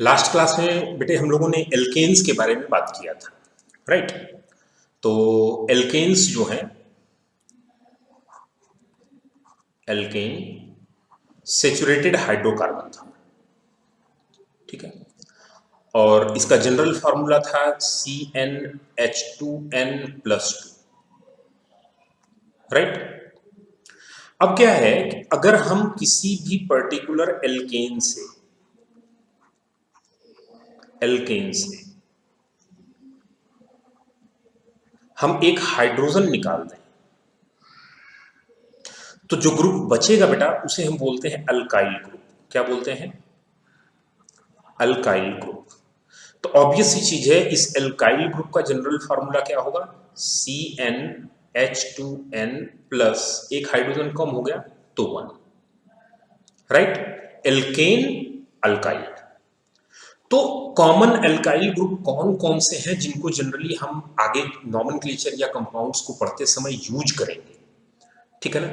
Last class में बेटे हम लोगों ने एल्केन्स के बारे में बात किया था, राइट। तो एल्केन्स जो है, एल्केन सेचुरेटेड हाइड्रोकार्बन था, ठीक है। और इसका जनरल फार्मूला था CnH2n+2, राइट। अब क्या है कि अगर हम किसी भी पर्टिकुलर एल्केन से हम एक हाइड्रोजन निकाल दें तो जो ग्रुप बचेगा बेटा उसे हम बोलते हैं अल्काइल ग्रुप। क्या बोलते हैं? Alkyl group. तो ऑब्वियस सी चीज है, इस अल्काइल ग्रुप का जनरल फार्मूला क्या होगा? CnH2n प्लस एक हाइड्रोजन कम हो गया तो 1, राइट। Alkane alkyl. तो कॉमन अल्काइल ग्रुप कौन कौन से हैं जिनको जनरली हम आगे नॉमेनक्लेचर या कंपाउंड्स को पढ़ते समय यूज करेंगे, ठीक है ना।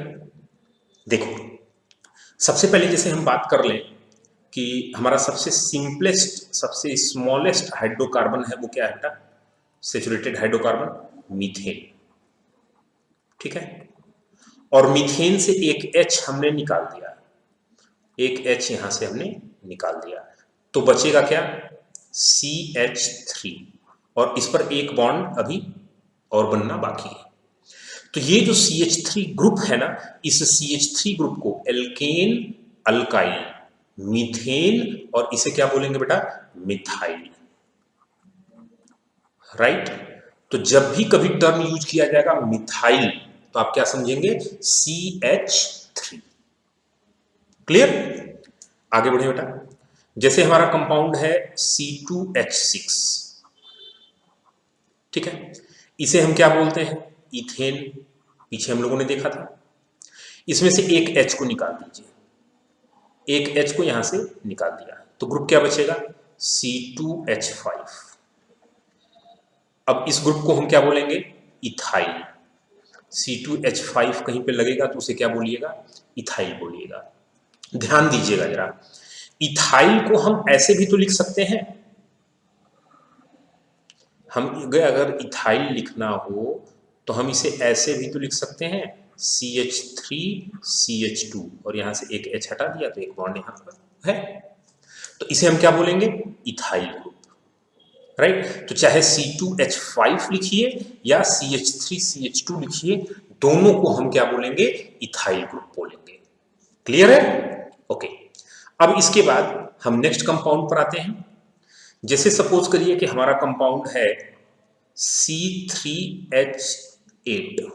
देखो, सबसे पहले जैसे हम बात कर लें कि हमारा सबसे सिंपलेस्ट, सबसे स्मॉलेस्ट हाइड्रोकार्बन है, वो क्या है बेटा? सेचुरेटेड हाइड्रोकार्बन, मीथेन, ठीक है। और मीथेन से एक H हमने निकाल दिया, एक H यहां से हमने निकाल दिया, तो बचेगा क्या? CH3, और इस पर एक बॉन्ड अभी और बनना बाकी है। तो ये जो CH3 ग्रुप है ना, इस CH3 ग्रुप को एल्केन अल्काइल, मीथेन, और इसे क्या बोलेंगे बेटा? Methyl, right. तो जब भी कभी टर्म यूज किया जाएगा मिथाइल, तो आप क्या समझेंगे? CH3। क्लियर? आगे बढ़े बेटा। जैसे हमारा कंपाउंड है C2H6, ठीक है। इसे हम क्या बोलते हैं? इथेन। पीछे हम लोगों ने देखा था। इसमें से एक H को निकाल दीजिए, एक H को यहां से निकाल दिया तो ग्रुप क्या बचेगा? C2H5। अब इस ग्रुप को हम क्या बोलेंगे? इथाइल। C2H5 कहीं पे लगेगा तो उसे क्या बोलिएगा? इथाइल बोलिएगा। ध्यान दीजिएगा जरा, इथाइल को हम ऐसे भी तो लिख सकते हैं। हम अगर इथाइल लिखना हो तो हम इसे ऐसे भी तो लिख सकते हैं, CH3CH2, और यहां से एक H हटा दिया तो एक बॉन्ड यहां पर है, तो इसे हम क्या बोलेंगे? Ethyl group, right. तो चाहे C2H5 लिखिए या CH3CH2 लिखिए, दोनों को हम क्या बोलेंगे? इथाइल ग्रुप बोलेंगे। क्लियर है? ओके। अब इसके बाद हम नेक्स्ट कंपाउंड पर आते हैं। जैसे सपोज करिए कि हमारा कंपाउंड है C3H8।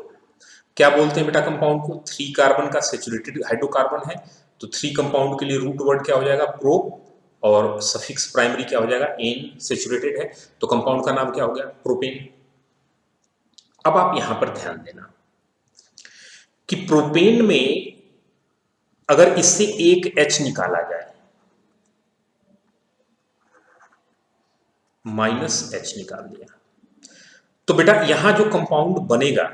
क्या बोलते हैं बेटा कंपाउंड को? 3 कार्बन का सेचुरेटेड हाइड्रोकार्बन है, तो 3 कंपाउंड के लिए रूट वर्ड क्या हो जाएगा? प्रो, और सफिक्स प्राइमरी क्या हो जाएगा? एन। सेचुरेटेड है तो कंपाउंड का नाम क्या हो गया? प्रोपेन। अब आप यहां पर ध्यान देना कि प्रोपेन में अगर इससे एक H निकाला जाए, -H निकाल दिया, तो बेटा यहां जो कंपाउंड बनेगा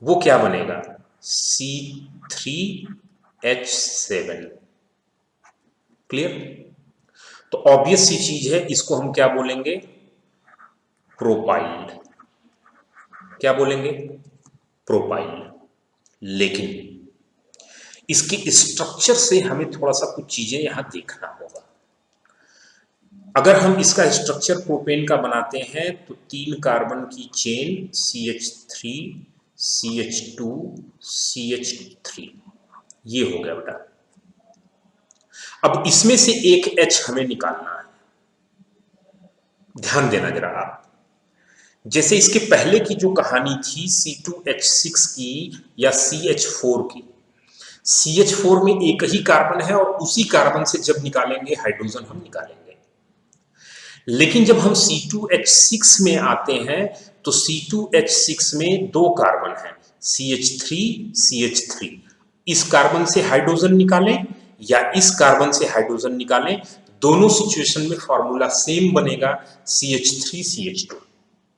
वो क्या बनेगा? C3H7। क्लियर? तो ऑब्वियस सी चीज है, इसको हम क्या बोलेंगे? प्रोपाइल। क्या बोलेंगे? प्रोपाइल। लेकिन इसके स्ट्रक्चर से हमें थोड़ा सा कुछ चीजें यहां देखना होगा। अगर हम इसका स्ट्रक्चर प्रोपेन का बनाते हैं तो 3 कार्बन की चेन CH3 CH2 CH3, ये हो गया बेटा। अब इसमें से एक H हमें निकालना है। ध्यान देना जरा आप, जैसे इसके पहले की जो कहानी थी C2H6 की या CH4 की, CH4 में एक ही कार्बन है और उसी कार्बन से जब निकालेंगे हाइड्रोजन हम निकालेंगे। लेकिन जब हम C2H6 में आते हैं तो C2H6 में 2 कार्बन है, CH3 CH3। इस कार्बन से हाइड्रोजन निकालें या इस कार्बन से हाइड्रोजन निकालें, दोनों सिचुएशन में फॉर्मूला सेम बनेगा, CH3 CH2,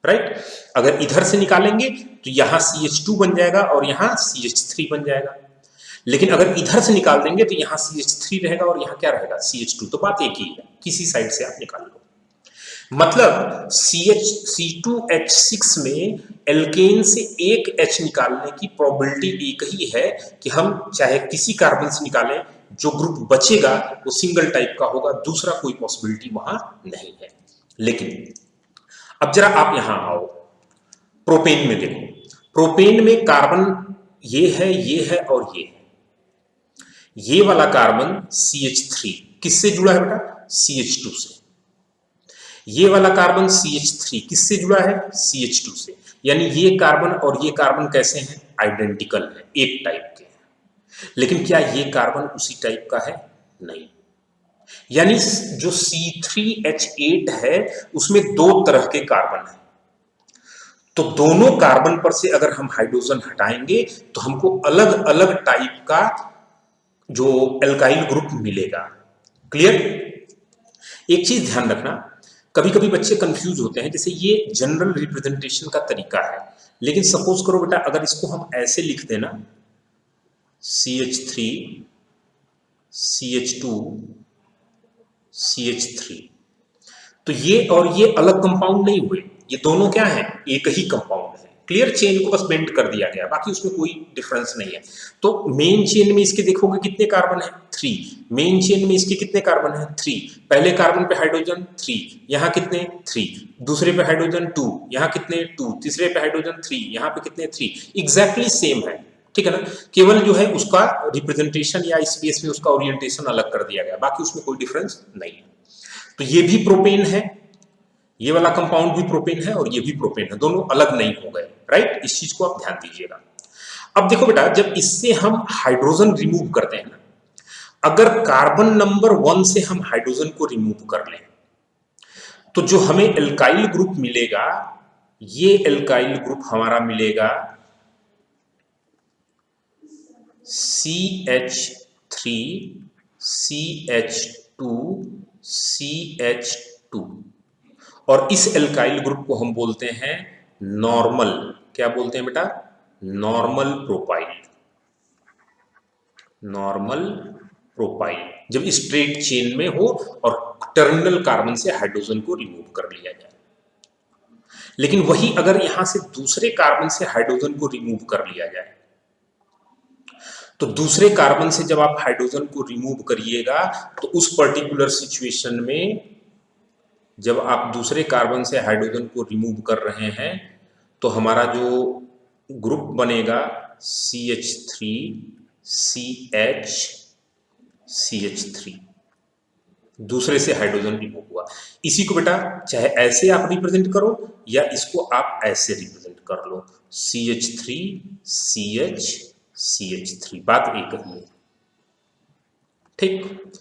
राइट। अगर इधर से निकालेंगे तो यहां CH2 बन जाएगा और यहां CH3 बन जाएगा। लेकिन अगर इधर से निकाल देंगे तो यहाँ CH3 रहेगा और यहाँ क्या रहेगा CH2, तो बात एक ही है, किसी साइड से आप निकाल लो। मतलब C2H6 में एल्केन से एक H निकालने की प्रोबेबिलिटी एक ही है कि हम चाहे किसी कार्बन से निकालें, जो ग्रुप बचेगा वो सिंगल टाइप का होगा, दूसरा कोई पॉसिबिलिटी वहां नहीं है। लेकिन अब जरा आप यहां आओ, प्रोपेन में देखो, प्रोपेन में कार्बन ये है और ये है। ये वाला कार्बन CH3 किससे जुड़ा है बेटा? CH2 से। ये वाला कार्बन CH3 किससे जुड़ा है? CH2 से। यानी ये कार्बन और ये कार्बन कैसे हैं? आइडेंटिकल है, एक टाइप के हैं। लेकिन क्या ये कार्बन उसी टाइप का है? नहीं। यानी जो C3H8 है उसमें दो तरह के कार्बन है, तो दोनों कार्बन पर से अगर हम हाइड्रोजन हटाएंगे तो हमको अलग अलग टाइप का जो एल्काइल ग्रुप मिलेगा। क्लियर? एक चीज ध्यान रखना, कभी कभी बच्चे कंफ्यूज होते हैं, जैसे ये जनरल रिप्रेजेंटेशन का तरीका है, लेकिन सपोज करो बेटा अगर इसको हम ऐसे लिख देना CH3 CH2 CH3, तो ये और ये अलग कंपाउंड नहीं हुए, ये दोनों क्या है? एक ही कंपाउंड है। क्लियर? चेन को बस बेंड कर दिया गया, बाकी उसमें कोई डिफरेंस नहीं है। तो मेन चेन में इसके देखोगे कितने कार्बन है? 3। मेन चेन में इसके कितने कार्बन है? 3। पहले कार्बन पे हाइड्रोजन 3, यहाँ कितने? 3। दूसरे पे हाइड्रोजन 2, यहाँ कितने? 2। तीसरे पे हाइड्रोजन 3, यहाँ पे कितने? 3। एग्जैक्टली सेम है, ठीक है ना? केवल जो है उसका रिप्रेजेंटेशन या स्पेस में उसका ओरिएंटेशन अलग कर दिया गया, बाकी उसमें कोई डिफरेंस नहीं है। तो ये भी प्रोपेन है, ये वाला कंपाउंड भी प्रोपेन है और ये भी प्रोपेन है, दोनों अलग नहीं हो गए। राइट? इस चीज को आप ध्यान दीजिएगा। अब देखो बेटा, जब इससे हम हाइड्रोजन रिमूव करते हैं ना, अगर कार्बन नंबर 1 से हम हाइड्रोजन को रिमूव कर लें तो जो हमें एल्काइल ग्रुप मिलेगा, ये एल्काइल ग्रुप हमारा मिलेगा CH3 CH2 CH2, और इस एल्काइल ग्रुप को हम बोलते हैं नॉर्मल, क्या बोलते हैं बेटा? Normal propyl. नॉर्मल प्रोपाइल जब स्ट्रेट चेन में हो और टर्मिनल कार्बन से हाइड्रोजन को रिमूव कर लिया जाए। लेकिन वही अगर यहां से दूसरे कार्बन से हाइड्रोजन को रिमूव कर लिया जाए, तो दूसरे कार्बन से जब आप हाइड्रोजन को रिमूव करिएगा तो उस पर्टिकुलर सिचुएशन में जब आप दूसरे कार्बन से हाइड्रोजन को रिमूव कर रहे हैं तो हमारा जो ग्रुप बनेगा CH3 CH CH3, दूसरे से हाइड्रोजन रिमूव हुआ। इसी को बेटा चाहे ऐसे आप रिप्रेजेंट करो या इसको आप ऐसे रिप्रेजेंट कर लो, CH3 CH CH3, बात एक ही है। ठीक?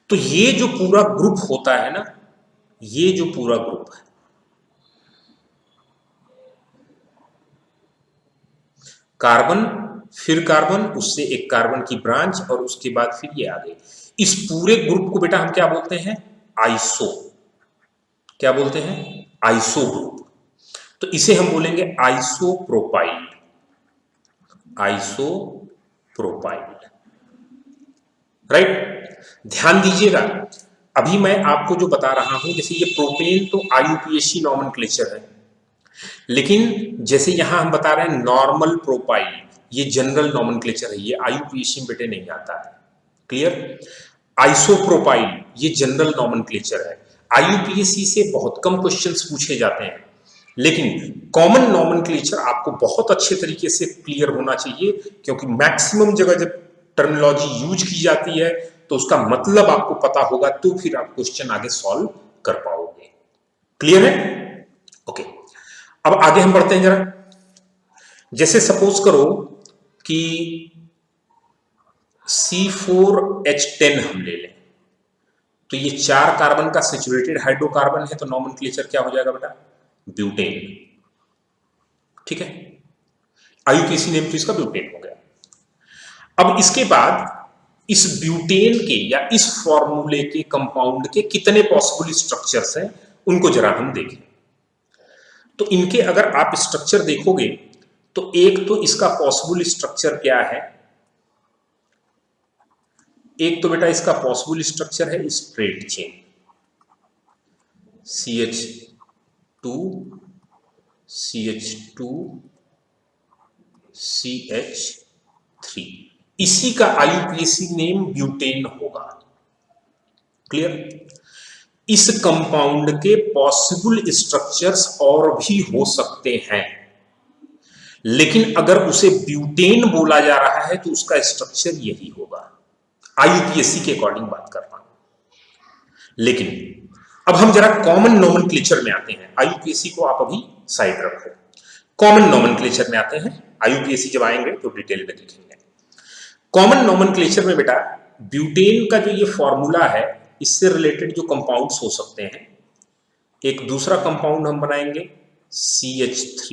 तो ये जो पूरा ग्रुप होता है ना, ये जो पूरा ग्रुप है, कार्बन फिर कार्बन, उससे एक कार्बन की ब्रांच और उसके बाद फिर ये आ गई, इस पूरे ग्रुप को बेटा हम क्या बोलते हैं? आइसो। क्या बोलते हैं? Iso group. तो इसे हम बोलेंगे आइसोप्रोपाइल। आइसोप्रोपाइल। राइट? ध्यान दीजिएगा, अभी मैं आपको जो बता रहा हूं, जैसे ये प्रोपेन तो IUPAC नॉमेनक्लेचर है, लेकिन जैसे यहां हम बता रहे हैं नॉर्मल प्रोपाइल, ये जनरल नॉमेनक्लेचर है, ये IUPAC में बेटे नहीं आता है। क्लियर? आइसोप्रोपाइल ये जनरल नॉमेनक्लेचर है। IUPAC से बहुत कम क्वेश्चंस पूछे जाते हैं, लेकिन कॉमन नॉमेनक्लेचर आपको बहुत अच्छे तरीके से क्लियर होना चाहिए, क्योंकि मैक्सिमम जगह जब टर्मिनोलॉजी यूज की जाती है तो उसका मतलब आपको पता होगा, तो फिर आप क्वेश्चन आगे सॉल्व कर पाओगे। क्लियर है? ओके, अब आगे हम बढ़ते हैं जरा। जैसे सपोज करो कि C4H10 हम ले लें, तो ये 4 कार्बन का सैचुरेटेड हाइड्रोकार्बन है, तो नॉमेनक्लेचर क्या हो जाएगा बेटा? ब्यूटेन। ठीक है? IUPAC नेम तो इसका ब्यूटेन हो गया। अब इसके बाद इस ब्यूटेन के या इस फॉर्मूले के कंपाउंड के कितने पॉसिबल स्ट्रक्चर्स हैं, उनको जरा हम देखें। तो इनके अगर आप स्ट्रक्चर देखोगे तो एक तो इसका पॉसिबल स्ट्रक्चर क्या है? एक तो बेटा इसका पॉसिबल स्ट्रक्चर है straight chain, CH2 CH2 CH3, इसी का IUPAC नेम ब्यूटेन होगा। क्लियर? इस कंपाउंड के पॉसिबल स्ट्रक्चर्स और भी हो सकते हैं, लेकिन अगर उसे ब्यूटेन बोला जा रहा है तो उसका स्ट्रक्चर यही होगा। IUPAC के अकॉर्डिंग बात कर रहा हूं। लेकिन अब हम जरा कॉमन नोमेनक्लेचर में आते हैं। IUPAC को आप अभी साइड रखो, कॉमन नोमेनक्लेचर में आते हैं। IUPAC जब आएंगे तो डिटेल में देखेंगे। कॉमन नोमेनक्लेचर में बेटा ब्यूटेन का जो ये फॉर्मूला है, इससे रिलेटेड जो कंपाउंड्स हो सकते हैं, एक दूसरा कंपाउंड हम बनाएंगे CH3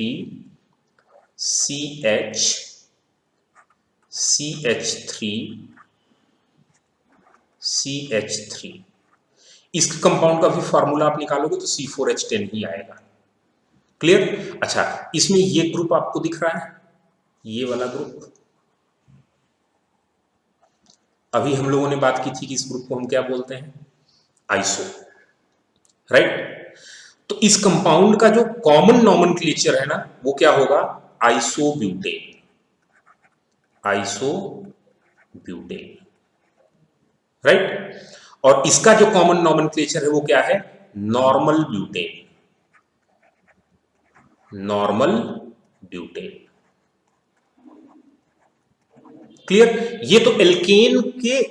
CH3 इस कंपाउंड का भी फॉर्मूला आप निकालोगे तो C4H10 ही आएगा। क्लियर? अच्छा, इसमें ये ग्रुप आपको दिख रहा है, ये वाला ग्रुप, अभी हम लोगों ने बात की थी कि इस ग्रुप को हम क्या बोलते हैं, आइसो, राइट? तो इस कंपाउंड का जो कॉमन नोमेनक्लेचर है ना, वो क्या होगा, आइसोब्यूटेन, आइसोब्यूटेन, राइट? और इसका जो कॉमन नोमेनक्लेचर है वो क्या है, normal butane, normal butane. Clear? ये तो एल्केन के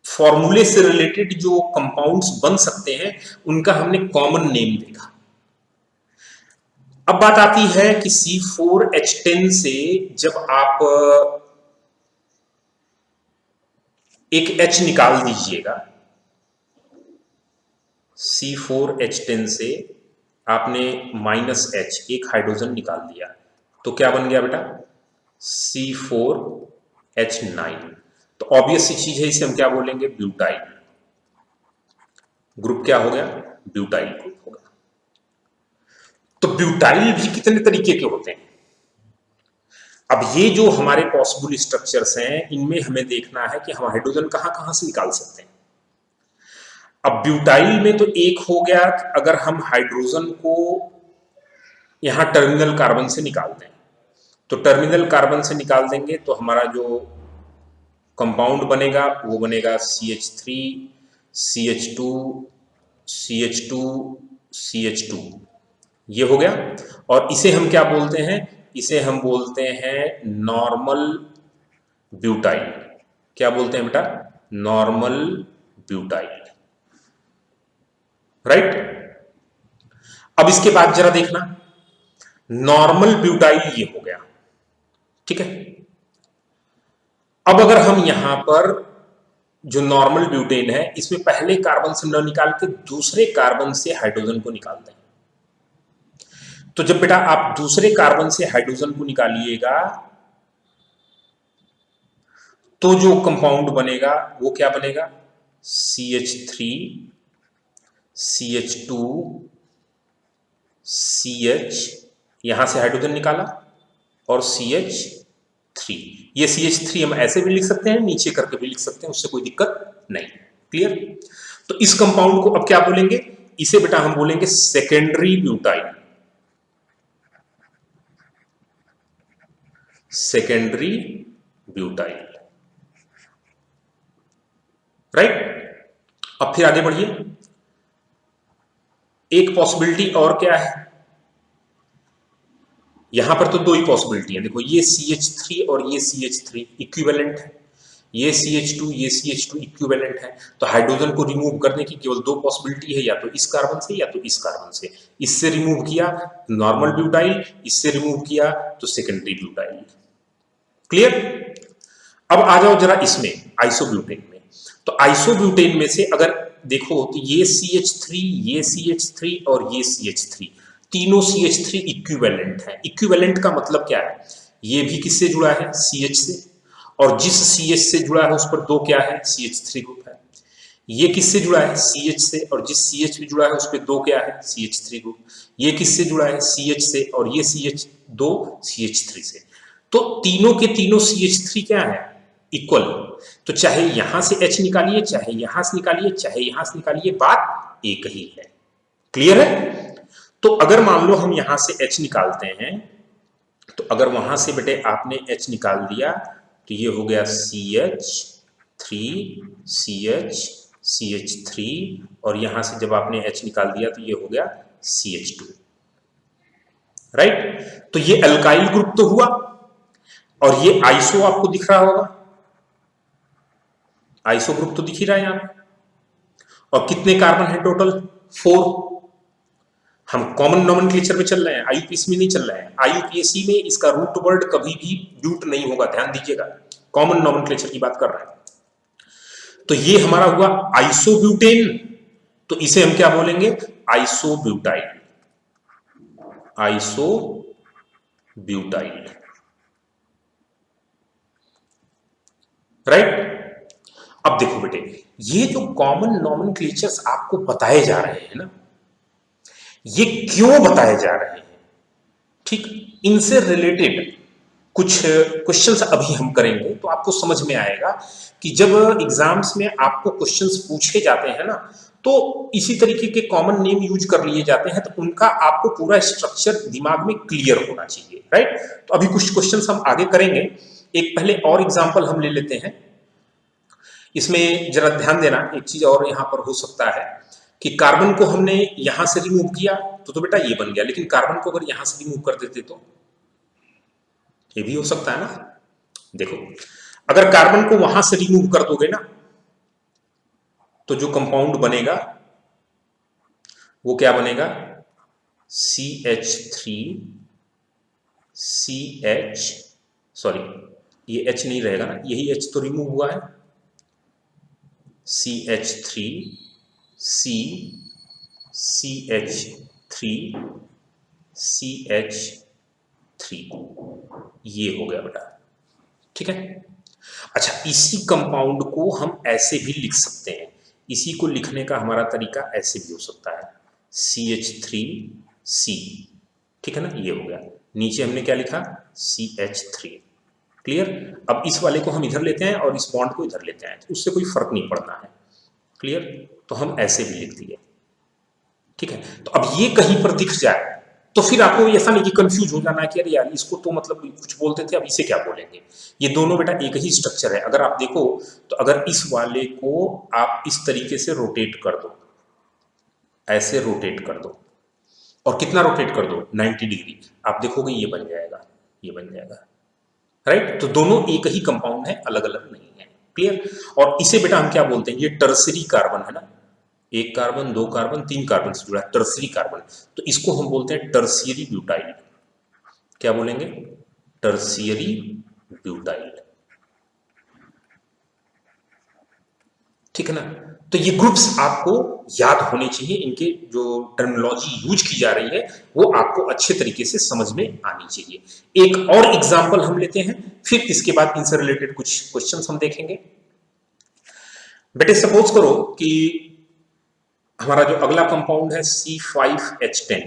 फॉर्मूले से रिलेटेड जो कंपाउंड्स बन सकते हैं उनका हमने कॉमन नेम देखा। अब बात आती है कि C4H10 से जब आप एक H निकाल दीजिएगा, C4H10 से आपने -H, एक हाइड्रोजन निकाल दिया, तो क्या बन गया बेटा, C4H9। तो ऑब्वियस सी चीज है, इसे हम क्या बोलेंगे, ब्यूटाइल। ग्रुप क्या हो गया, ब्यूटाइल ग्रुप हो गया। तो ब्यूटाइल भी कितने तरीके के होते हैं। अब ये जो हमारे पॉसिबल स्ट्रक्चर्स हैं, इनमें हमें देखना है कि हम हाइड्रोजन कहां कहां से निकाल सकते हैं। अब ब्यूटाइल में तो एक हो गया, अगर हम हाइड्रोजन को यहां टर्मिनल कार्बन से निकाल दें, तो टर्मिनल कार्बन से निकाल देंगे तो हमारा जो कंपाउंड बनेगा वो बनेगा CH3 CH2 CH2 CH2, ये हो गया। और इसे हम क्या बोलते हैं, इसे हम बोलते हैं नॉर्मल ब्यूटाइल। क्या बोलते हैं बेटा, नॉर्मल ब्यूटाइल, राइट? अब इसके बाद जरा देखना, नॉर्मल ब्यूटाइल ये हो गया, ठीक है। अब अगर हम यहां पर जो नॉर्मल ब्यूटेन है, इसमें पहले कार्बन से न निकाल के दूसरे कार्बन से हाइड्रोजन को निकाल दें, तो जब बेटा आप दूसरे कार्बन से हाइड्रोजन को निकालिएगा तो जो कंपाउंड बनेगा वो क्या बनेगा, CH3 CH2 CH, यहां से हाइड्रोजन निकाला, और CH3। ये CH3 हम ऐसे भी लिख सकते हैं, नीचे करके भी लिख सकते हैं, उससे कोई दिक्कत नहीं। क्लियर? तो इस कंपाउंड को अब क्या बोलेंगे, इसे बेटा हम बोलेंगे secondary butyl, secondary butyl, right? अब फिर आगे बढ़िए, एक पॉसिबिलिटी और क्या है, यहां पर तो दो ही पॉसिबिलिटी है, देखो ये CH3 और ये CH3 इक्विवेलेंट है, ये CH2 ये CH2 इक्विवेलेंट है, तो हाइड्रोजन को रिमूव करने की केवल दो पॉसिबिलिटी है, या तो इस कार्बन से या तो इस कार्बन से। इससे रिमूव किया नॉर्मल ब्यूटाइल, इससे रिमूव किया तो सेकेंडरी ब्यूटाइल। क्लियर? अब आ जाओ जरा इसमें आइसोब्यूटेन में। तो आइसोब्यूटेन में से अगर देखो तो ये CH3 ये CH3 और ये CH3, तीनों CH3 इक्विवेलेंट है। इक्विवेलेंट का मतलब क्या है, ये भी किससे जुड़ा है, CH से, और जिस CH से जुड़ा है उस पर दो क्या है, CH3 ग्रुप है। ये किससे जुड़ा है, CH से, और जिस CH भी जुड़ा है उस पर दो क्या है, CH3 ग्रुप। ये किससे जुड़ा है, CH से, और ये CH दो CH3 से। तो तीनों के तीनों CH3 क्या है, इक्वल, तो चाहे यहां से H निकालिए, चाहे यहां से निकालिए, चाहे यहां से निकालिए, बात एक ही है। क्लियर है? तो अगर मान लो हम यहां से H निकालते हैं, तो अगर वहां से बेटे आपने H निकाल दिया तो ये हो गया CH3 CH3, और यहां से जब आपने H निकाल दिया तो ये हो गया CH2, राइट? तो ये अल्काइल ग्रुप तो हुआ, और ये आइसो आपको दिख रहा होगा, आइसो ग्रुप तो दिख ही रहा है यहां पे। और कितने कार्बन है टोटल? 4। हम कॉमन नोमेनक्लेचर में चल रहे हैं, आईयूपीएसी में नहीं चल रहे हैं। आईयूपीएसी में इसका रूट वर्ड कभी भी ब्यूट नहीं होगा, ध्यान दीजिएगा, कॉमन नोमेनक्लेचर की बात कर रहे हैं। तो ये हमारा हुआ आइसोब्यूटेन, तो इसे हम क्या बोलेंगे? Isobutyl, isobutyl, right? अब देखो बेटे, ये जो कॉमन नोमेनक्लेचर्स आपको बताए जा रहे हैं ना, ये क्यों बताए जा रहे हैं? ठीक, इनसे रिलेटेड कुछ क्वेश्चंस अभी हम करेंगे, तो आपको समझ में आएगा कि जब एग्जाम्स में आपको क्वेश्चंस पूछे जाते हैं ना, तो इसी तरीके के कॉमन नेम यूज कर लिए जाते हैं, तो उनका आपको पूरा स्ट्रक्चर दिमाग में क्लियर होना चाहिए, राइट? तो अभी कुछ क्वेश्चंस हम आगे करेंगे। एक पहले और एग्जाम्पल हम ले लेते हैं। इसमें जरा ध्यान देना, एक चीज और यहां पर हो सकता है कि कार्बन को हमने यहां से रिमूव किया तो बेटा ये बन गया, लेकिन कार्बन को अगर यहां से रिमूव कर देते तो ये भी हो सकता है ना। देखो, अगर कार्बन को वहां से रिमूव कर दोगे ना, तो जो कंपाउंड बनेगा वो क्या बनेगा? CH3 CH, सॉरी ये H नहीं रहेगा ना, यही H तो रिमूव हुआ है, CH3 CH3 CH3, ये हो गया बेटा, ठीक है। अच्छा, इसी कंपाउंड को हम ऐसे भी लिख सकते हैं, इसी को लिखने का हमारा तरीका ऐसे भी हो सकता है, CH3C, ठीक है ना, ये हो गया। नीचे हमने क्या लिखा? CH3, clear? अब इस वाले को हम इधर लेते हैं और इस बॉन्ड को इधर लेते हैं, तो उससे कोई फर्क नहीं पड़ना है, क्लियर? तो हम ऐसे भी लिख दिए, ठीक है। तो अब ये कहीं पर दिख जाए तो फिर आपको ऐसा नहीं कि कंफ्यूज हो जाना कि अरे यार इसको तो मतलब कुछ बोलते थे, अब इसे क्या बोलेंगे। ये दोनों बेटा एक ही स्ट्रक्चर है। अगर आप देखो तो अगर इस वाले को आप इस तरीके से रोटेट कर दो, ऐसे रोटेट कर दो, और कितना रोटेट कर दो? 90 डिग्री, आप देखोगे ये बन जाएगा, ये बन जाएगा, राइट? तो दोनों एक ही कंपाउंड है, अलग अलग नहीं है, क्लियर? और इसे बेटा हम क्या बोलते हैं? ये टर्सरी कार्बन है ना, एक कार्बन, दो कार्बन, तीन कार्बन से जुड़ा है, टर्सरी कार्बन, तो इसको हम बोलते हैं टर्सियरी ब्यूटाइल। क्या बोलेंगे? टर्सियरी ब्यूटाइल, ठीक है ना। तो ये ग्रुप्स आपको याद होने चाहिए, इनके जो टर्मिनोलॉजी यूज की जा रही है वो आपको अच्छे तरीके से समझ में आनी चाहिए। एक और एग्जांपल हम लेते हैं, फिर इसके बाद इनसे रिलेटेड कुछ क्वेश्चंस हम देखेंगे। बेटे सपोज करो कि हमारा जो अगला कंपाउंड है C5H10,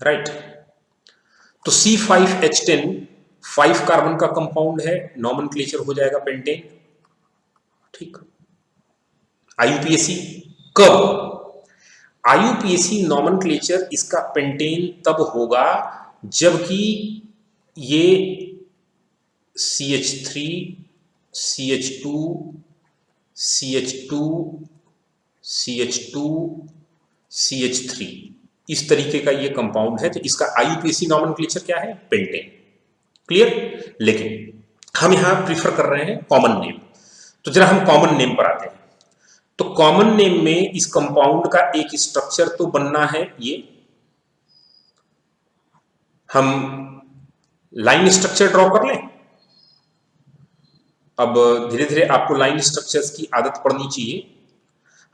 राइट? तो C5H10 5 कार्बन का कंपाउंड है, नॉमेनक्लेचर हो जाएगा पेंटेन, ठीक। आईयूपीएसी कब? आईयूपीएसी नॉमेनक्लेचर इसका पेंटेन तब होगा जबकि ये CH3 CH2 CH2 CH2 CH3 इस तरीके का ये कंपाउंड है, तो इसका आईयूपीएसी नॉमेनक्लेचर क्या है? Pentane, clear? लेकिन हम यहां प्रीफर कर रहे हैं कॉमन नेम, तो जरा हम कॉमन नेम पर आते हैं। तो कॉमन नेम में इस कंपाउंड का एक स्ट्रक्चर तो बनना है, ये हम लाइन स्ट्रक्चर ड्रॉ कर लें। अब धीरे धीरे आपको लाइन स्ट्रक्चर्स की आदत पड़नी चाहिए।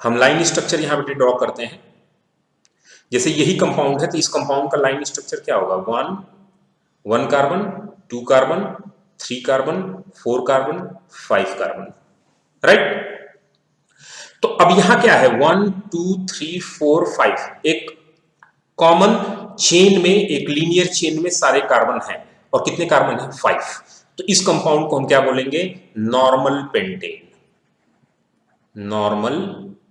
हम लाइन स्ट्रक्चर यहां पे ड्रॉ करते हैं। जैसे यही कंपाउंड है तो इस कंपाउंड का लाइन स्ट्रक्चर क्या होगा? 1 carbon, 2 carbon, 3 carbon, 4 carbon, 5 carbon, right? तो अब यहां क्या है? 1 2 3 4 5, एक कॉमन चेन में, एक लीनियर चेन में सारे कार्बन हैं, और कितने कार्बन हैं? 5। तो इस कंपाउंड को हम क्या बोलेंगे? Normal pentane. Normal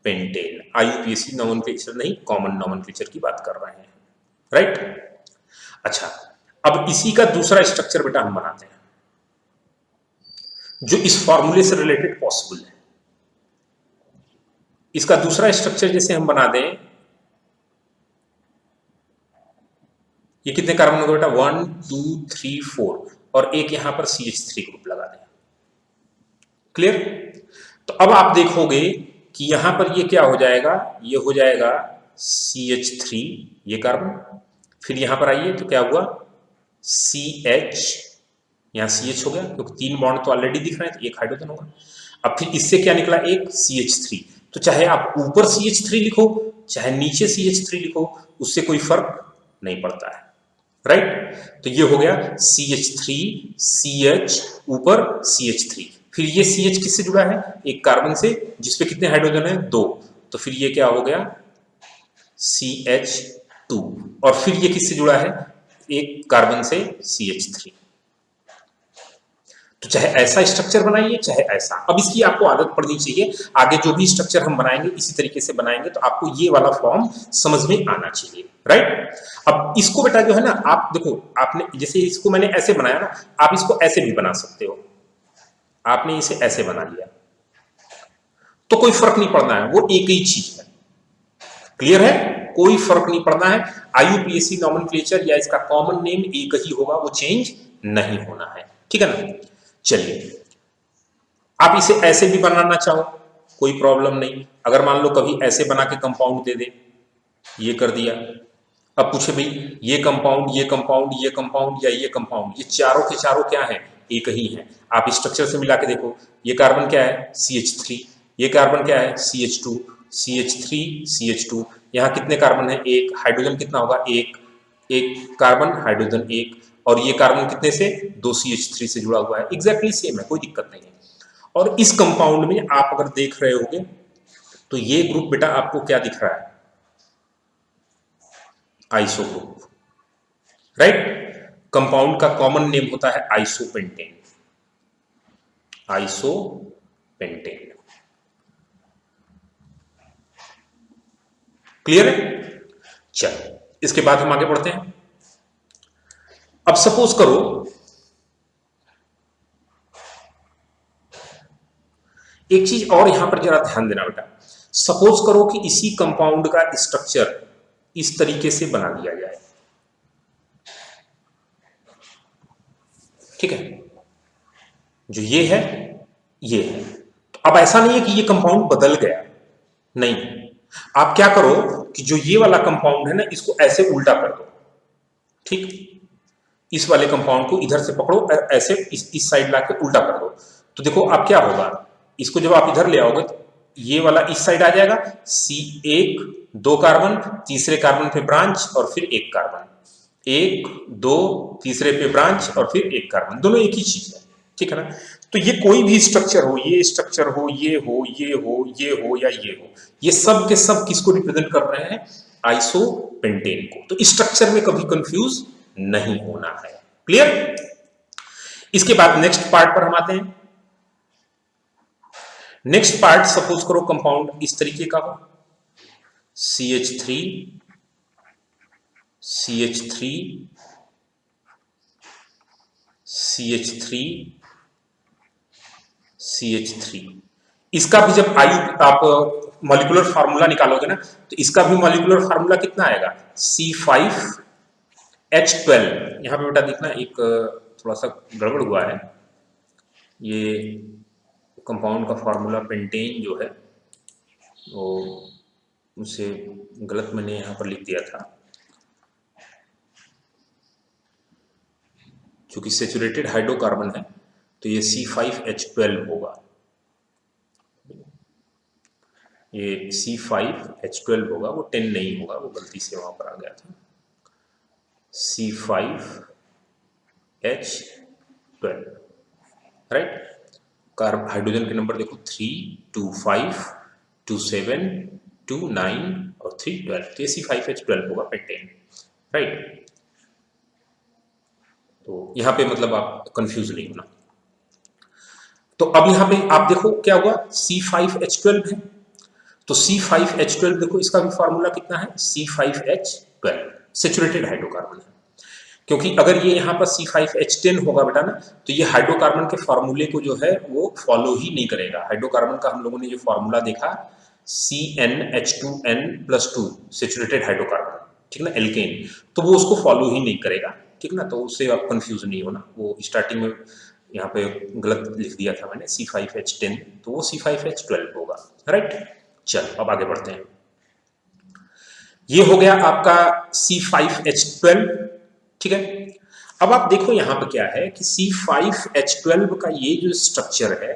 pentane, IUPAC nomenclature नहीं, कॉमन नॉमेनक्लेचर की बात कर रहे हैं, राइट? अच्छा, अब इसी का दूसरा स्ट्रक्चर बेटा हम बनाते हैं जो इस फॉर्मूले से रिलेटेड पॉसिबल है। इसका दूसरा स्ट्रक्चर जैसे हम बना दें, ये कितने कार्बन होगा बेटा? 1 2 3 4, और एक यहां पर CH3 ग्रुप लगा दें। क्लियर? तो अब आप देखोगे कि यहां पर ये क्या हो जाएगा, ये हो जाएगा CH3, ये कार्बन, फिर यहां पर आइए तो क्या हुआ? CH, यहां CH हो गया क्योंकि 3 बॉन्ड तो ऑलरेडी दिख रहे हैं, तो एक हाइड्रोजन होगा। अब फिर इससे क्या निकला? एक CH3। तो चाहे आप ऊपर CH3 लिखो चाहे नीचे CH3 लिखो, उससे कोई फर्क नहीं पड़ता है, राइट? तो ये हो गया CH3 CH ऊपर CH3, फिर ये CH किससे जुड़ा है? एक कार्बन से जिसपे कितने हाइड्रोजन है? 2, तो फिर ये क्या हो गया? CH2, और फिर ये किससे जुड़ा है? एक कार्बन से CH3। तो चाहे ऐसा स्ट्रक्चर बनाइए चाहे ऐसा। अब इसकी आपको आदत पड़नी चाहिए, आगे जो भी स्ट्रक्चर हम बनाएंगे इसी तरीके से बनाएंगे, तो आपको ये वाला फॉर्म समझ में आना चाहिए, राइट? अब इसको बेटा जो है ना, आप देखो, आपने जैसे इसको मैंने ऐसे बनाया ना, आप इसको ऐसे भी बना सकते हो। आपने इसे ऐसे बना लिया तो कोई फर्क नहीं पड़ना है, वो एक ही चीज है। क्लियर है? कोई फर्क नहीं पड़ना है। आईयूपीएसी नॉमेनक्लेचर या इसका कॉमन नेम एक ही होगा, वो चेंज नहीं होना है, ठीक है ना? चलिए, आप इसे ऐसे भी बनाना चाहो कोई प्रॉब्लम नहीं। अगर मान लो कभी ऐसे बना के कंपाउंड दे दे, ये कर दिया, अब पूछे भाई ये कंपाउंड, ये कंपाउंड, ये कंपाउंड या ये कंपाउंड, ये चारों के चारों क्या है? एक ही है। आप स्ट्रक्चर से मिला के देखो, ये कार्बन क्या है? CH3, ये कार्बन क्या है? CH2, CH3 CH2, यहाँ कितने कार्बन है? एक, हाइड्रोजन कितना होगा? एक, एक कार्बन हाइड्रोजन एक, और ये कार्बन कितने से? 2 CH3 से जुड़ा हुआ है, एग्जैक्टली सेम है, कोई दिक्कत नहीं है। और इस कंपाउंड में आप अगर देख रहे होगे तो ये ग्रुप बेटा आपको क्या दिख रहा है? Iso group, right? कंपाउंड का कॉमन नेम होता है आइसोपेंटेन। आइसोपेंटेन, क्लियर है? चलो, इसके बाद हम आगे बढ़ते हैं। अब सपोज करो एक चीज और यहां पर जरा ध्यान देना बेटा, सपोज करो कि इसी कंपाउंड का स्ट्रक्चर इस तरीके से बना दिया जाए, ठीक है? जो ये है, ये है। तो अब ऐसा नहीं है कि ये कंपाउंड बदल गया, नहीं। आप क्या करो कि जो ये वाला कंपाउंड है ना, इसको ऐसे उल्टा कर दो, ठीक? इस वाले कंपाउंड को इधर से पकड़ो, ऐसे इस साइड लाके उल्टा कर दो, तो देखो अब क्या होगा। इसको जब आप इधर ले आओगे तो ये वाला इस साइड आ जाएगा, C1 2 कार्बन, तीसरे कार्बन पे ब्रांच और फिर एक कार्बन, 1 2 तीसरे पे ब्रांच और फिर एक कार्बन, दोनों एक ही चीज है, ठीक है ना? तो ये कोई भी स्ट्रक्चर हो, ये स्ट्रक्चर हो, ये हो, ये हो, ये हो या ये हो, ये सब के सब किसको रिप्रेजेंट कर रहे हैं? आइसोपेंटेन को। तो स्ट्रक्चर में कभी कंफ्यूज नहीं होना है, क्लियर? इसके बाद नेक्स्ट पार्ट पर हम आते हैं। नेक्स्ट पार्ट, सपोज करो कंपाउंड इस तरीके का हो, CH3 CH3 CH3 CH3, इसका भी जब आप मॉलिक्यूलर फार्मूला निकालोगे ना, तो इसका भी मॉलिक्यूलर फार्मूला कितना आएगा? C5H12। यहां पे बेटा देखना, एक थोड़ा सा गड़बड़ हुआ है, ये कंपाउंड का फार्मूला पेंटेन जो है वो उसे गलत मैंने यहाँ पर लिख दिया था, क्योंकि सेचुरेटेड हाइड्रोकार्बन है तो ये C5H12 होगा, ये C5H12 होगा, वो 10 नहीं होगा, वो गलती से वहां पर आ गया था। C5H12, right? कार्ब हाइड्रोजन के नंबर देखो, 3 2 5 2 7 2 9 और 3 12, तो ये C5H12 होगा पेंटेन, राइट? तो यहां पे मतलब आप कंफ्यूज नहीं होना। तो अब यहां पे आप देखो क्या हुआ, C5H12 है, तो C5H12 देखो इसका भी फॉर्मूला कितना है, C5H12, सेचुरेटेड हाइड्रोकार्बन है। क्योंकि अगर ये यहाँ पर C5H10 होगा बेटा ना, तो ये हाइड्रोकार्बन के फॉर्मूले को जो है वो फॉलो ही नहीं करेगा। हाइड्रोकार्बन का हम लोगों ने जो फॉर्मूला देखा CnH2n+2, सेचुरेटेड हाइड्रोकार्बन, ठीक ना, एल्केन, तो वो उसको फॉलो ही नहीं करेगा, ठीक ना। तो उससे आप कंफ्यूज नहीं होना, वो स्टार्टिंग में यहाँ पे गलत लिख दिया था मैंने C5H10, तो वो C5H12 होगा, राइट। चल अब आगे बढ़ते हैं। ये हो गया आपका C5H12, ठीक है। अब आप देखो यहां पर क्या है कि C5H12 का ये जो स्ट्रक्चर है,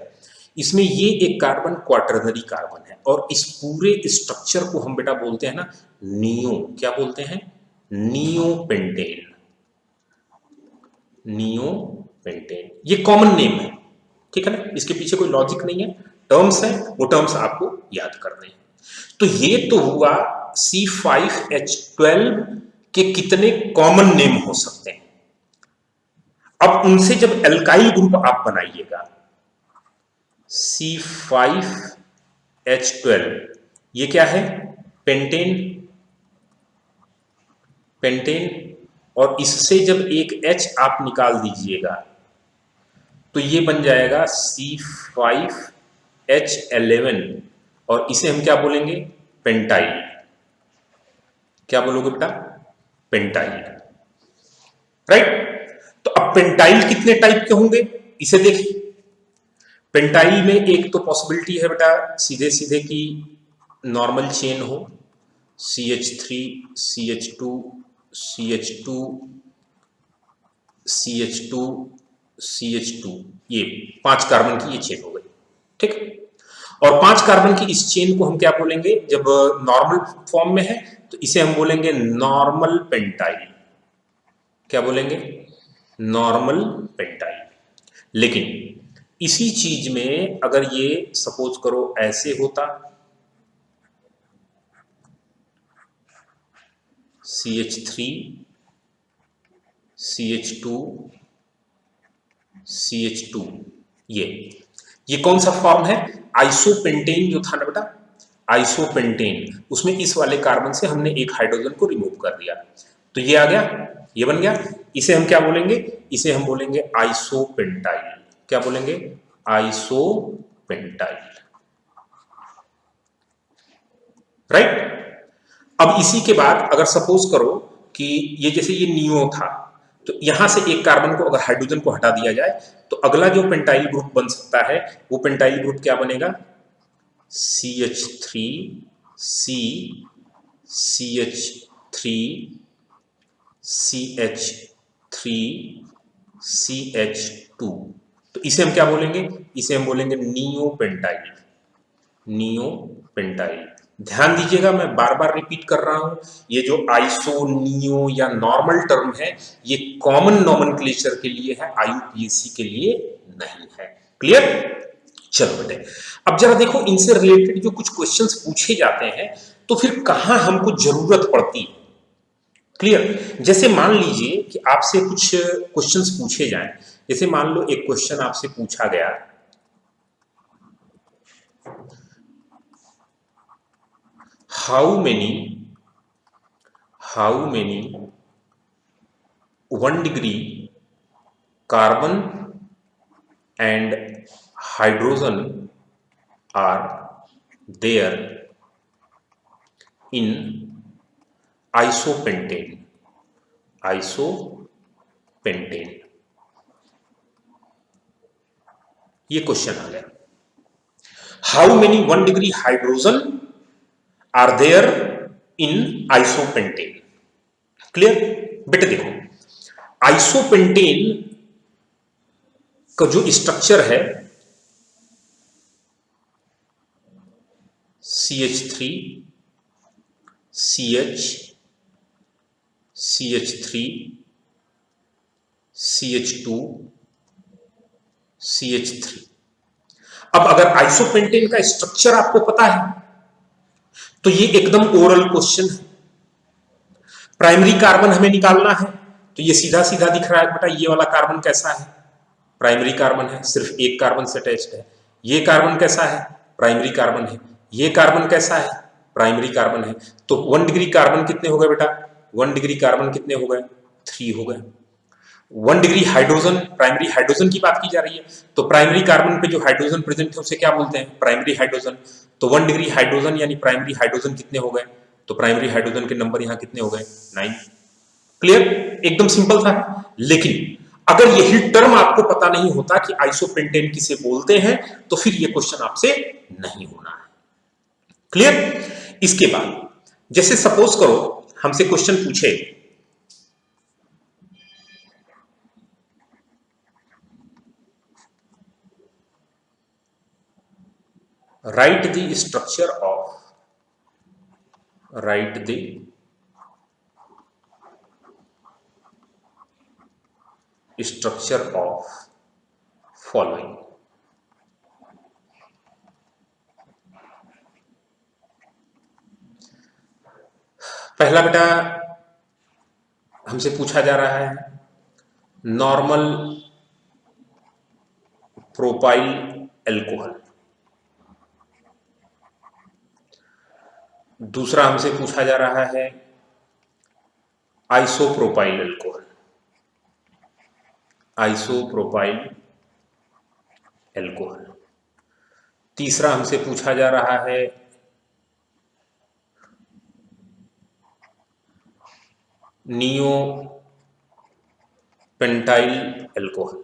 इसमें ये एक कार्बन क्वाटरनरी कार्बन है, और इस पूरे स्ट्रक्चर को हम बेटा बोलते हैं ना नियो, क्या बोलते हैं, नियोपेंटेन, नियोपेंटेन, ये कॉमन नेम है, ठीक है ना, इसके पीछे कोई लॉजिक नहीं है, टर्म्स है, वो टर्म्स आपको याद करने हैं। तो ये तो हुआ C5H12 के कितने कॉमन नेम हो सकते हैं। अब उनसे जब एल्काइल ग्रुप आप बनाइएगा, C5H12, ये क्या है, पेंटेन, पेंटेन, और इससे जब एक H आप निकाल दीजिएगा तो ये बन जाएगा C5H11, और इसे हम क्या बोलेंगे, पेंटाइल, क्या बोलोगे बेटा, पेंटाइल, राइट। तो अब पेंटाइल कितने टाइप के होंगे इसे देखिए। पेंटाइल में एक तो पॉसिबिलिटी है बेटा सीधे सीधे की नॉर्मल चेन हो, CH3 CH2 CH2 CH2 CH2, ये 5 कार्बन की ये चेन हो गई, ठीक। और 5 कार्बन की इस चेन को हम क्या बोलेंगे, जब नॉर्मल फॉर्म में है तो इसे हम बोलेंगे नॉर्मल पेंटाइल, क्या बोलेंगे, नॉर्मल पेंटाइल। लेकिन इसी चीज में अगर ये सपोज करो ऐसे होता, CH3 CH2 CH2, ये कौन सा फॉर्म है, आइसोपेंटेन जो था ना बेटा, आइसोपेंटेन, उसमें इस वाले कार्बन से हमने एक हाइड्रोजन को रिमूव कर दिया, तो ये आ गया, ये बन गया, इसे हम क्या बोलेंगे, इसे हम बोलेंगे आइसोपेंटाइल, क्या बोलेंगे, आइसोपेंटाइल, राइट। अब इसी के बाद अगर सपोज करो कि ये जैसे ये नियो था, तो यहां से एक कार्बन को अगर हाइड्रोजन को हटा दिया जाए तो अगला जो पेंटाइल ग्रुप बन सकता है वो पेंटाइल ग्रुप क्या बनेगा, CH3 C CH3 CH3 CH2, तो इसे हम क्या बोलेंगे, इसे हम बोलेंगे नियोपेंटाइल, नियोपेंटाइल। ध्यान दीजिएगा मैं बार बार रिपीट कर रहा हूं, ये जो आइसो नियो या नॉर्मल टर्म है ये कॉमन नोमेनक्लेचर के लिए है, IUPAC के लिए नहीं है, क्लियर। चलो बेटे अब जरा देखो इनसे रिलेटेड जो कुछ क्वेश्चंस पूछे जाते हैं तो फिर कहां हमको जरूरत पड़ती है, क्लियर। जैसे मान लीजिए कि आपसे कुछ क्वेश्चंस पूछे जाएं, जैसे मान लो एक क्वेश्चन आपसे पूछा गया, how many 1 degree carbon and hydrogen are there in isopentane, isopentane, ये क्वेश्चन आ गया, how many 1 degree hydrogen are there in isopentane, clear. बेटे देखो आइसोपेंटेन का जो स्ट्रक्चर है CH3 CH CH3 CH2 CH3, अब अगर आइसोपेंटेन का स्ट्रक्चर आपको पता है तो ये एकदम ओरल क्वेश्चन है, प्राइमरी कार्बन हमें निकालना है तो ये सीधा सीधा दिख रहा है बेटा, ये वाला कार्बन कैसा है, प्राइमरी कार्बन है, सिर्फ एक कार्बन से अटैच्ड है। ये कार्बन कैसा है, प्राइमरी कार्बन है। ये कार्बन कैसा है, प्राइमरी कार्बन है। तो 1 डिग्री कार्बन कितने हो गए बेटा, 1 डिग्री कार्बन कितने हो गए, 3 हो गए। 1 डिग्री हाइड्रोजन, प्राइमरी हाइड्रोजन की बात की जा रही है, तो प्राइमरी कार्बन पे जो हाइड्रोजन प्रेजेंट है उसे क्या बोलते हैं, प्राइमरी हाइड्रोजन। तो 1 डिग्री हाइड्रोजन यानी प्राइमरी हाइड्रोजन कितने हो गए, तो प्राइमरी हाइड्रोजन के नंबर यहां कितने हो गए, 9। क्लियर, एकदम सिंपल था। लेकिन अगर यही टर्म आपको पता नहीं होता कि आइसोपेंटेन किसे बोलते हैं, तो फिर यह क्वेश्चन आपसे नहीं होना है। क्लियर। इसके बाद जैसे सपोज करो हमसे क्वेश्चन पूछे, right the structure of, right the structure of following. पहला बेटा हमसे पूछा जा रहा है नॉर्मल प्रोपाइल एल्कोहल। दूसरा हमसे पूछा जा रहा है आइसोप्रोपाइल एल्कोहल, आइसोप्रोपाइल एल्कोहल। तीसरा हमसे पूछा जा रहा है नियो पेंटाइल एल्कोहल।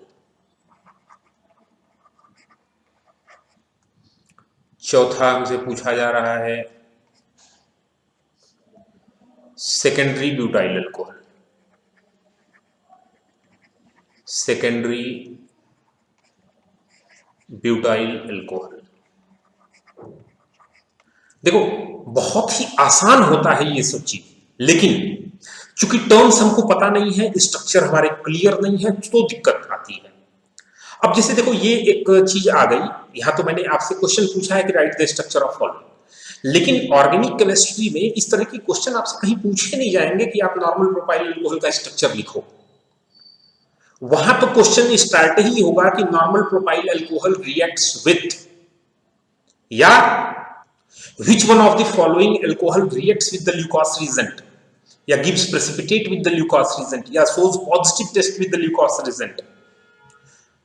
चौथा हमसे पूछा जा रहा है secondary butyl alcohol, secondary butyl alcohol. देखो बहुत ही आसान होता है ये सब चीज, लेकिन चूंकि टर्म्स हमको पता नहीं है, स्ट्रक्चर हमारे क्लियर नहीं है, तो दिक्कत आती है। अब जैसे देखो ये एक चीज आ गई, यहां तो मैंने आपसे क्वेश्चन पूछा है कि right the structure of following, लेकिन ऑर्गेनिक केमिस्ट्री में इस तरह की क्वेश्चन आपसे कहीं पूछे नहीं जाएंगे कि आप नॉर्मल प्रोपाइल एल्कोहल का स्ट्रक्चर लिखो। वहां तो क्वेश्चन स्टार्ट ही होगा कि normal propyl alcohol reacts with, या which one of the following alcohol reacts with the Leucos reagent, या gives precipitate with the Leucos reagent, या shows positive test with the Leucos reagent।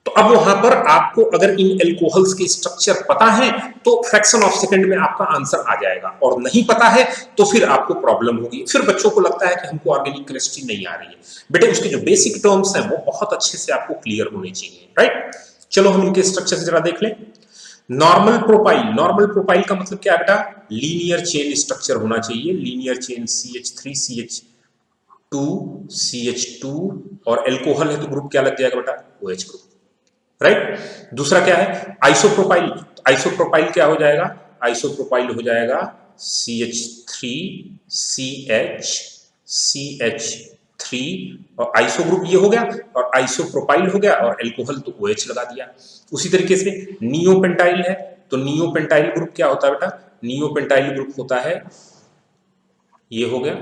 तो अब वहां पर आपको अगर इन एल्कोहल्स के स्ट्रक्चर पता है तो फ्रैक्शन ऑफ सेकंड में आपका आंसर आ जाएगा, और नहीं पता है तो फिर आपको प्रॉब्लम होगी। फिर बच्चों को लगता है कि हमको ऑर्गेनिक केमिस्ट्री नहीं आ रही है। बेटे उसके जो बेसिक टर्म्स हैं वो बहुत अच्छे से आपको क्लियर होने चाहिए, राइट। चलो हम इनके स्ट्रक्चर जरा देख लें। नॉर्मल प्रोपाइल, नॉर्मल प्रोपाइल का मतलब क्या है बेटा, लीनियर चेन स्ट्रक्चर होना चाहिए, linear chain CH3 CH2 CH2, और एल्कोहल है तो ग्रुप क्या लग जाएगा बेटा, OH ग्रुप, राइट। दूसरा क्या है आइसोप्रोपाइल, आइसोप्रोपाइल क्या हो जाएगा, आइसोप्रोपाइल हो जाएगा CH3 CH CH3, और आइसो ग्रुप ये हो गया, और आइसोप्रोपाइल हो गया, और एल्कोहल तो OH लगा दिया। उसी तरीके से नियोपेंटाइल है, तो नियोपेंटाइल ग्रुप क्या होता है बेटा, नियोपेंटाइल ग्रुप होता है, ये हो गया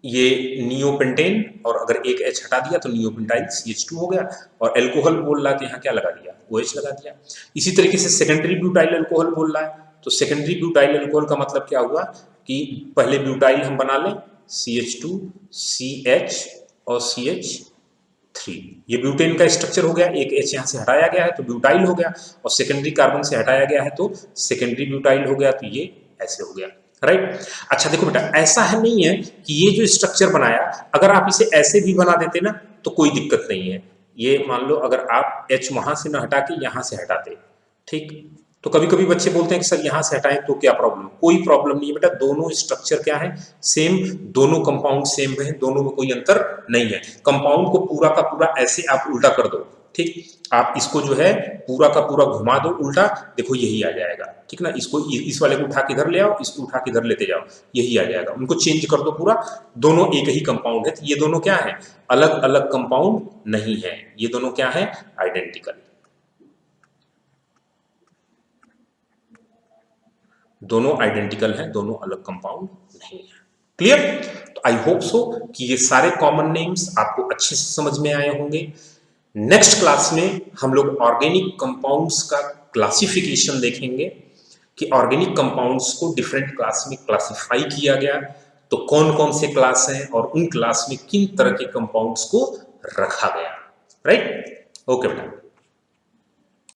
ये नियोपेंटेन, और अगर एक H हटा दिया तो नियोपेंटाइल CH2 हो गया, और एल्कोहल बोल रहा है तो यहाँ क्या लगा दिया, OH लगा दिया। इसी तरीके से सेकेंडरी ब्यूटाइल एल्कोहल बोल रहा है, तो सेकेंडरी ब्यूटाइल एल्कोहल का मतलब क्या हुआ कि पहले ब्यूटाइल हम बना लें CH2 CH और CH3, ये ब्यूटेन का स्ट्रक्चर हो गया, एक H यहाँ से हटाया गया है तो ब्यूटाइल हो गया, और सेकेंडरी कार्बन से हटाया गया है तो सेकेंडरी ब्यूटाइल हो गया, तो ये ऐसे हो गया, राइट। अच्छा देखो बेटा ऐसा है नहीं है कि ये जो स्ट्रक्चर बनाया अगर आप इसे ऐसे भी बना देते ना तो कोई दिक्कत नहीं है। ये मान लो अगर आप H वहां से ना हटा के यहां से हटाते, ठीक, तो कभी कभी बच्चे बोलते हैं कि सर यहां से हटाएं तो क्या प्रॉब्लम, कोई प्रॉब्लम नहीं है बेटा, दोनों स्ट्रक्चर क्या है सेम, दोनों कंपाउंड सेम है, दोनों में कोई अंतर नहीं है। कंपाउंड को पूरा का पूरा ऐसे आप उल्टा कर दो, ठीक, आप इसको जो है पूरा का पूरा घुमा दो उल्टा, देखो यही आ जाएगा, ठीक ना। इसको इस वाले को उठा के इधर ले आओ, इसको उठा के इधर लेते जाओ, यही आ जाएगा। उनको चेंज कर दो पूरा, दोनों एक ही कंपाउंड है, तो ये दोनों क्या है, अलग अलग कंपाउंड नहीं है, ये दोनों क्या है, आइडेंटिकल, दोनों आइडेंटिकल हैं, दोनों अलग कंपाउंड नहीं है। क्लियर। तो आई होप सो कि ये सारे कॉमन नेम्स आपको अच्छे से समझ में आए होंगे। नेक्स्ट क्लास में हम लोग ऑर्गेनिक कंपाउंड्स का क्लासिफिकेशन देखेंगे कि ऑर्गेनिक कंपाउंड्स को डिफरेंट क्लास में क्लासिफाई किया गया, तो कौन कौन से क्लास हैं और उन क्लास में किन तरह के कंपाउंड्स को रखा गया। राइट, ओके बेटा।